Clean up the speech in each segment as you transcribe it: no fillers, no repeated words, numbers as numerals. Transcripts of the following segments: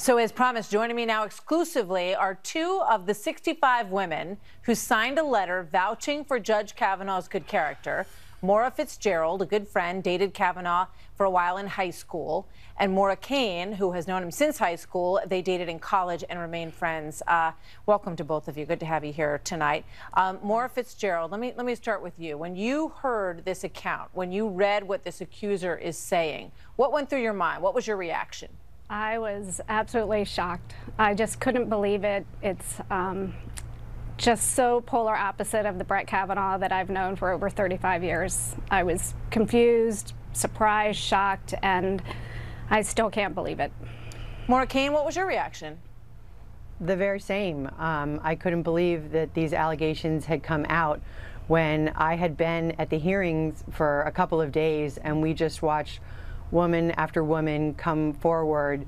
So as promised, joining me now exclusively are two of the 65 women who signed a letter vouching for Judge Kavanaugh's good character. Maura Fitzgerald, a good friend, dated Kavanaugh for a while in high school, and Maura Kane, who has known him since high school. They dated in college and remain friends. Welcome to both of you. Good to have you here tonight. Maura Fitzgerald, let me start with you. When you heard this account, when you read what this accuser is saying, what went through your mind? What was your reaction? I was absolutely shocked. I just couldn't believe it. It's just so polar opposite of the Brett Kavanaugh that I've known for over 35 years. I was confused, surprised, shocked, and I still can't believe it. Maura Kane, what was your reaction? The very same. I couldn't believe that these allegations had come out when I had been at the hearings for a couple of days, and we just watched woman after woman come forward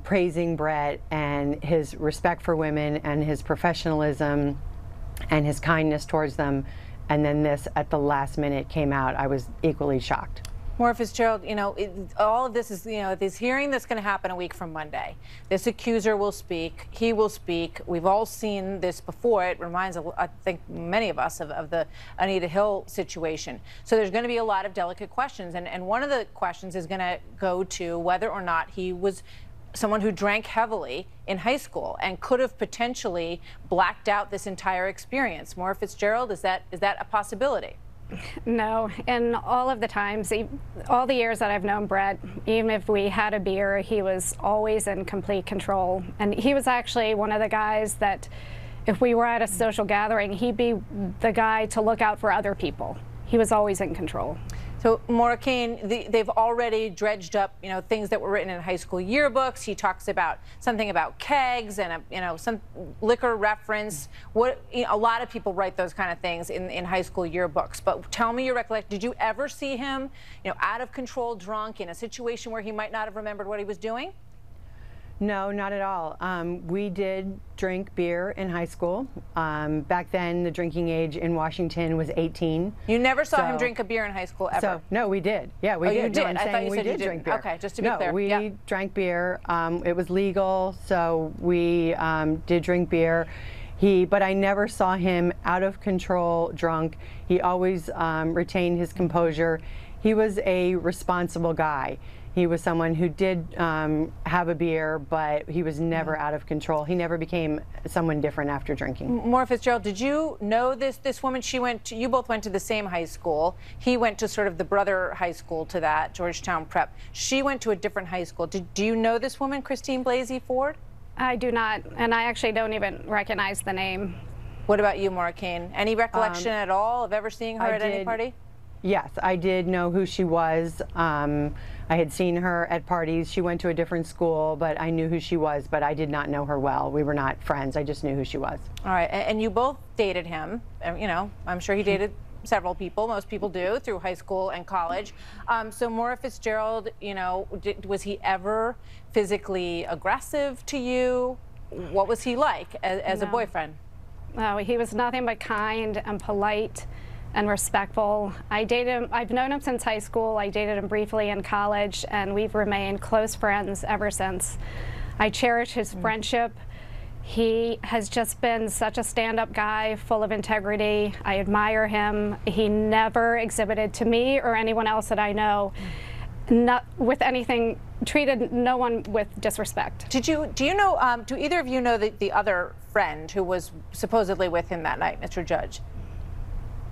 praising Brett and his respect for women and his professionalism and his kindness towards them. And then this at the last minute came out. I was equally shocked. Maura Fitzgerald, you know, all of this is, you know, this hearing that's going to happen a week from Monday. This accuser will speak. He will speak. We've all seen this before. It reminds, I think, many of us of the Anita Hill situation. So there's going to be a lot of delicate questions. And one of the questions is going to go to whether or not he was someone who drank heavily in high school and could have potentially blacked out this entire experience. Maura Fitzgerald, is that a possibility? No, and all of the times, all the years that I've known Brett, even if we had a beer, he was always in complete control. And he was actually one of the guys that if we were at a social gathering, he'd be the guy to look out for other people. He was always in control. So, Maura Kane, they've already dredged up, you know, things that were written in high school yearbooks. He talks about something about kegs and some liquor reference. A lot of people write those kind of things in high school yearbooks. But tell me your recollection. Did you ever see him, out of control, drunk, in a situation where he might not have remembered what he was doing? No, not at all. We did drink beer in high school. Back then, the drinking age in Washington was 18. You never saw him drink a beer in high school, ever? No, we did. Yeah, we did. You did? No, I'm I thought you we said you did didn't. drink beer. Okay, just to be clear. No, we drank beer. It was legal, so we did drink beer. But I never saw him out of control, drunk. He always retained his composure. He was a responsible guy. He was someone who did have a beer, but he was never out of control. He never became someone different after drinking. Maura Fitzgerald, did you know this woman? You both went to the same high school. He went to sort of the brother high school to that, Georgetown Prep. She went to a different high school. Do you know this woman, Christine Blasey Ford? I do not, and I actually don't even recognize the name. What about you, Maura Kane? Any recollection at all of ever seeing her at any party? Yes, I did know who she was. I had seen her at parties. She went to a different school, but I knew who she was, but I did not know her well. We were not friends. I just knew who she was. All right, and you both dated him. I'm sure he dated several people. Most people do through high school and college. So Maura Fitzgerald, was he ever physically aggressive to you? What was he like as a boyfriend? No, he was nothing but kind and polite and respectful. I've known him since high school. I dated him briefly in college, and we've remained close friends ever since. I cherish his friendship. He has just been such a stand-up guy, full of integrity. I admire him. He never exhibited to me or anyone else that I know, not with anything, treated no one with disrespect. Do either of you know the other friend who was supposedly with him that night, Mr. Judge?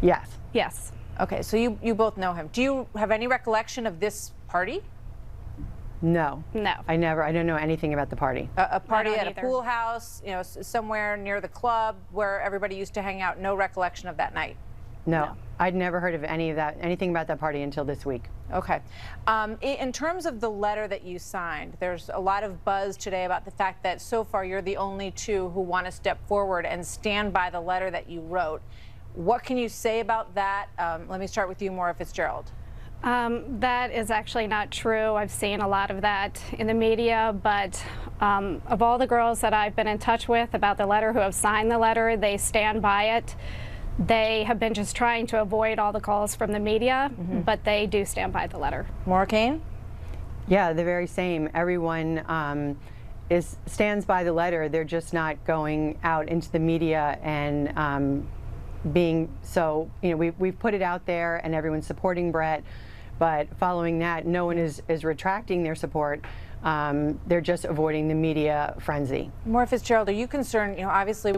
Yes. Yes. Okay, so you both know him. Do you have any recollection of this party? No. No. I don't know anything about the party. A party at either. A pool house, somewhere near the club where everybody used to hang out. No recollection of that night? No. I'd never heard of anything about that party until this week. Okay. In terms of the letter that you signed, there's a lot of buzz today about the fact that so far you're the only two who want to step forward and stand by the letter that you wrote. What can you say about that? Let me start with you, Maura Fitzgerald. That is actually not true. I've seen a lot of that in the media, but of all the girls that I've been in touch with about the letter who have signed the letter, they stand by it. They have been just trying to avoid all the calls from the media, but they do stand by the letter. Maura Kane? Yeah, the very same. Everyone stands by the letter. They're just not going out into the media and being so, we've put it out there and everyone's supporting Brett, but following that, no one is retracting their support. They're just avoiding the media frenzy. Maura Fitzgerald, are you concerned, obviously